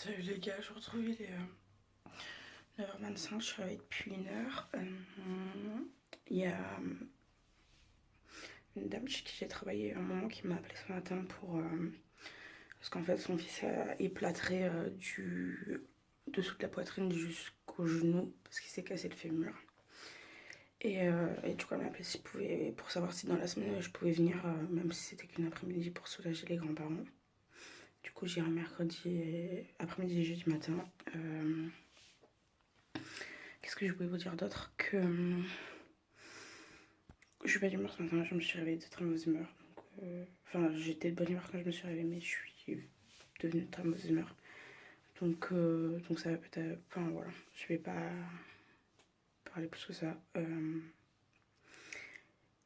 Salut les gars, je retrouve il est 9h25, je suis réveillée depuis 1 heure. Il y a une dame chez qui j'ai travaillé un moment qui m'a appelé ce matin pour... parce qu'en fait son fils est plâtré du dessous de la poitrine jusqu'au genou parce qu'il s'est cassé le fémur. Et du coup elle m'a appelé si je pouvais, pour savoir si dans la semaine je pouvais venir, même si c'était qu'une après-midi, pour soulager les grands-parents. Du coup, j'irai mercredi après-midi et jeudi matin. Qu'est-ce que je voulais vous dire d'autre? Que je suis pas d'humeur ce matin, je me suis réveillée de très mauvaise humeur. Enfin, j'étais de bonne humeur quand je me suis réveillée, mais je suis devenue de très mauvaise humeur. Donc ça va peut-être... Enfin, voilà, je vais pas parler plus que ça.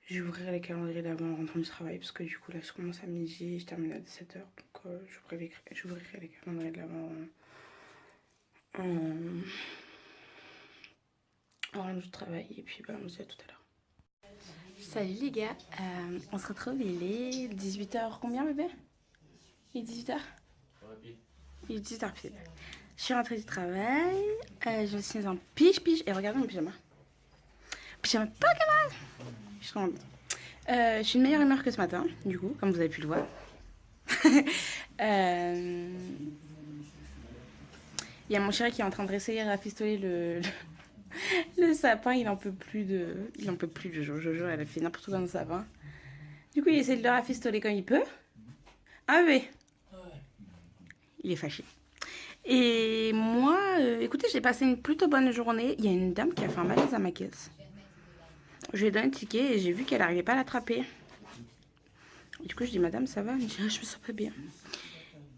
J'ouvrirai les calendriers d'avant en rentrant du travail, parce que du coup, là, je commence à midi et je termine à 17h. Donc, j'ouvrirai les calendriers de l'avant en rentrant du travail. Et puis, bah, on se dit à tout à l'heure. Salut les gars, on se retrouve, il est 18h combien bébé? Il est 18h? Il est 18h pile. Je suis rentrée du travail, je suis en pige et regardez mon pyjama. Pyjama Pokémon. Je suis contente. Je suis de meilleure humeur que ce matin, du coup, comme vous avez pu le voir. Il y a mon chéri qui est en train de réessayer à rafistoler le sapin. Il en peut plus de Jojo. Elle a fait n'importe quoi dans le sapin. Du coup, il essaie de le rafistoler comme il peut. Ah oui. Il est fâché. Et moi, écoutez, j'ai passé une plutôt bonne journée. Il y a une dame qui a fait un malaise à ma caisse. Je lui ai donné le ticket et j'ai vu qu'elle n'arrivait pas à l'attraper. Du coup, je dis, madame, ça va? Elle me dit, ah, je me sens pas bien.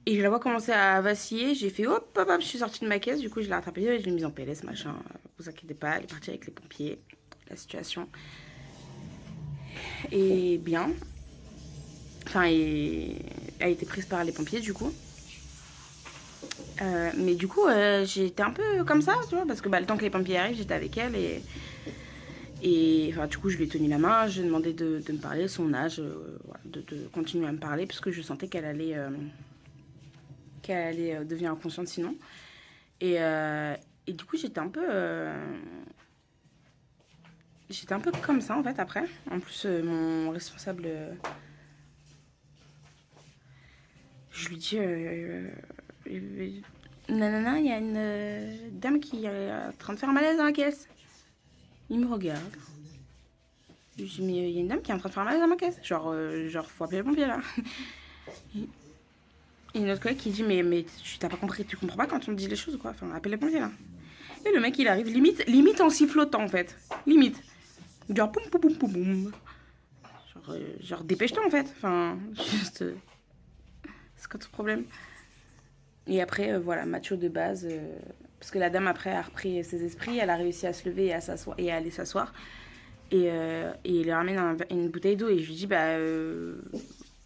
Et je la vois commencer à vaciller. J'ai fait, hop, hop, hop, je suis sortie de ma caisse. Du coup, je l'ai rattrapée et je l'ai mise en PLS, machin. Vous inquiétez pas, elle est partie avec les pompiers. La situation est bien. Enfin, elle a été prise par les pompiers, du coup. Mais du coup, j'étais un peu comme ça, tu vois, parce que le temps que les pompiers arrivent, j'étais avec elle et enfin, du coup, je lui ai tenu la main, je lui ai demandé de me parler, son âge, voilà, de continuer à me parler, parce que je sentais qu'elle allait devenir inconsciente sinon. Et du coup, j'étais un peu comme ça, en fait, après. En plus, mon responsable, je lui dis, nanana, il y a une dame qui est en train de faire un malaise dans la caisse. Il me regarde. Je lui dis, mais il y a une dame qui est en train de faire un malaise dans ma caisse. Genre, faut appeler les pompiers, là. Et une autre collègue qui dit, mais tu t'as pas compris, tu comprends pas quand on te dit les choses, quoi. Enfin, appelle les pompiers, là. Et le mec, il arrive limite en sifflotant, en fait. Limite. Genre, poum, poum, poum, poum, poum. Genre dépêche-toi, en fait. Enfin, juste... c'est quoi ton problème? Et après, voilà, macho de base... parce que la dame, après, a repris ses esprits. Elle a réussi à se lever et à aller s'asseoir. Et il lui ramène une bouteille d'eau. Et je lui dis, bah...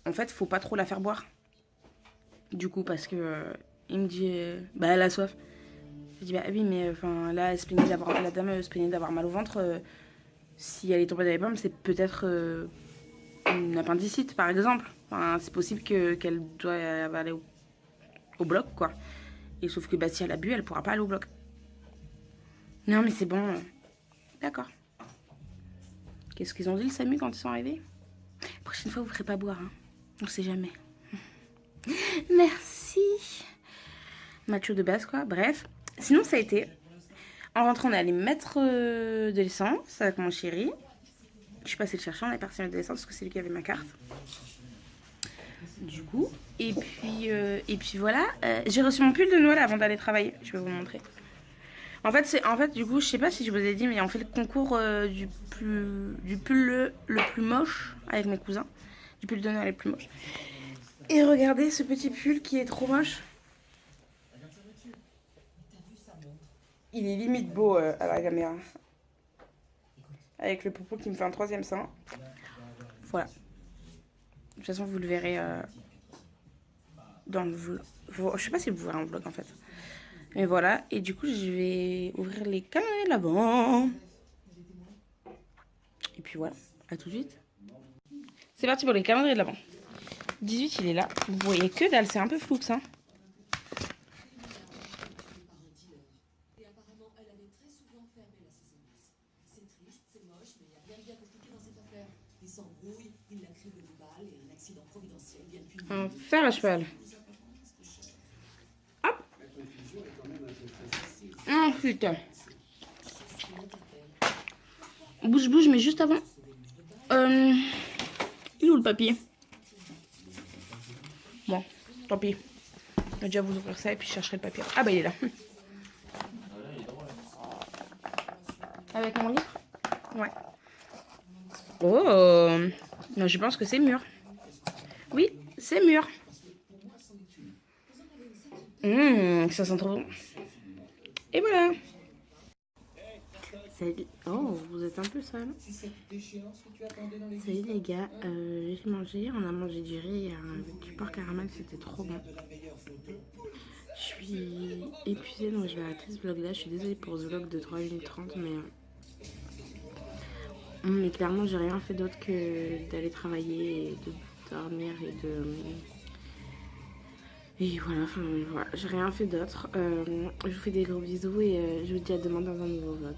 en fait, faut pas trop la faire boire. Du coup, parce que... il me dit, bah, elle a soif. Je dis, bah oui, mais enfin, là, la dame se plaignait d'avoir mal au ventre. Si elle est tombée dans les pommes, c'est peut-être une appendicite, par exemple. Enfin, c'est possible qu'elle doit aller au bloc, quoi. Et sauf que bah, si elle a bu, elle pourra pas aller au bloc. Non, mais c'est bon. D'accord. Qu'est-ce qu'ils ont dit, le SAMU, quand ils sont arrivés? La prochaine fois, vous ne ferez pas boire. Hein. On sait jamais. Merci. Macho de base, quoi. Bref. Sinon, ça a été... En rentrant, on est allé mettre de l'essence avec mon chéri. Je suis passée le chercher, on est parti mettre de l'essence parce que c'est lui qui avait ma carte. Du coup. Et puis voilà. J'ai reçu mon pull de Noël avant d'aller travailler. Je vais vous montrer. En fait, du coup, je sais pas si je vous ai dit, mais on fait le concours du pull le plus moche avec mes cousins. Du pull de Noël le plus moche. Et regardez ce petit pull qui est trop moche. Il est limite beau à la caméra. Avec le popo qui me fait un 3e sein. Voilà. De toute façon, vous le verrez dans le vlog. Je sais pas si vous verrez un vlog en fait. Mais voilà. Et du coup, je vais ouvrir les calendriers de l'avant. Et puis voilà. À tout de suite. C'est parti pour les calendriers de l'avant. 18, il est là. Vous voyez que dalle. C'est un peu flou que ça. Un fer à cheval. Hop. Ensuite. Bouge, bouge, mais juste avant. Il est où le papier? Bon, tant pis. Je vais déjà vous ouvrir ça et puis je chercherai le papier. Ah bah il est là. Avec mon livre? Ouais. Oh, non, je pense que c'est mûr. Oui, c'est mûr. Ça sent trop bon. Et voilà. Salut. Oh, vous êtes un peu sale. Salut les gars, j'ai mangé. On a mangé du riz avec du porc caramel, c'était trop bon. Je suis épuisée donc je vais arrêter ce vlog là. Je suis désolée pour ce vlog de 3 minutes 30, mais clairement j'ai rien fait d'autre que d'aller travailler et de dormir et voilà, enfin voilà, j'ai rien fait d'autre. Je vous fais des gros bisous et je vous dis à demain dans un nouveau vlog.